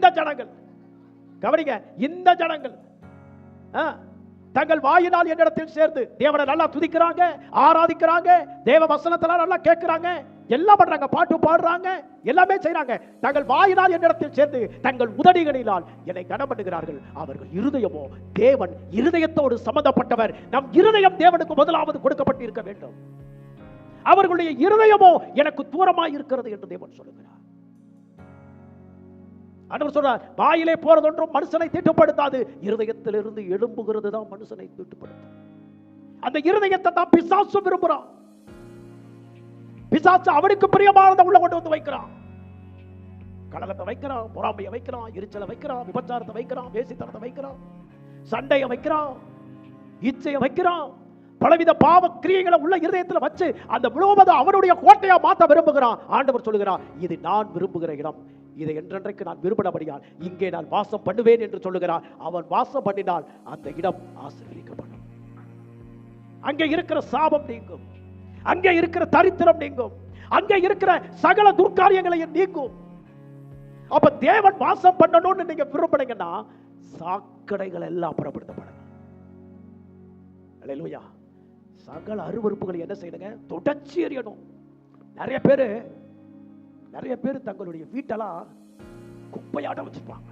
இந்த ஜனங்கள், கவனிங்க, இந்த ஜனங்கள் தங்கள் வாயினால் என்னிடத்தில் சேர்ந்து தேவனை நல்லா துதிக்கிறாங்க, ஆராதிக்கிறாங்க, தேவ வசனத்தெல்லாம் நல்லா கேட்கிறாங்க, எல்லாம் பண்றாங்க, பாட்டு பாடுறாங்க, எல்லாமே செய்றாங்க. தங்கள் வாயினால் என்னிடத்தில் சேர்ந்து தங்கள் உதடுகளினால் என்னை கனப்படுகிறார்கள். அவர்கள் இருதயமோ தேவன் இருதயத்தோடு சம்பந்தப்பட்டவர். நம் இருதயம் தேவனுக்கு முதலாவது கொடுக்கப்பட்டு இருக்க வேண்டும். அவர்களுடைய இருதயமோ எனக்கு தூரமாய் இருக்கிறது என்று தேவன் சொல்லுகிறார். ஆண்டவர் சொல்றார், வாயிலே போறதொன்றும் மனுஷனை தீட்டுப்படுத்தாது, இருதயத்திலிருந்து எழும்புகிறது தான் மனுஷனை தீட்டுப்படுத்தும். அந்த இருதயத்தை தான் பிசாசு விரும்புறான். பிசாசு அவனுக்கு பிரியமானதை உள்ள கொண்டு வந்து வைக்கிறான். கலகத்தை வைக்கிறான், பொறாமையை வைக்கிறான், எரிச்சலை வைக்கிறான், விபச்சாரத்தை வைக்கிறான், வேசித்தனத்தை வைக்கிறான், சண்டையை வைக்கிறான், இச்சையை வைக்கிறான், பலவித பாவ கிரியைகளை உள்ள இருதயத்தில் வச்சு அந்த முழுவதும் அவனுடைய கோட்டையா மாற்ற விரும்புகிறான். ஆண்டவர் சொல்லுகிறார், இது நான் விரும்புகிற இடம், இதை என்றென்றைக்கு நான் விரும்பினபடியால் இங்கே நான் வாசம் பண்ணுவேன் என்று சொல்லுகிறார். அவன் வாசம் பண்ணினால் அந்த இடம் ஆசீர்வதிக்கப்படும். அங்கே இருக்கிற சாபம் நீங்கும், அங்கே இருக்கிற தரித்திரம் நீங்கும், அங்கே இருக்கிற சகல துர்காரியங்களையும் நீங்கும். அப்ப தேவன் வாசம் பண்ணணும்னு நீங்க விரும்புனீங்கன்னா சாக்கடைகள் எல்லாம் புறப்படுத்தப்படும். அல்லேலூயா. சகல அருவருப்புகளை என்ன செய்யணுங்க? தொடர்ச்சி எறியணும். நிறைய பேர் தங்களுடைய வீட்டெல்லாம் குப்பையாட்ட வச்சிருப்பாங்க.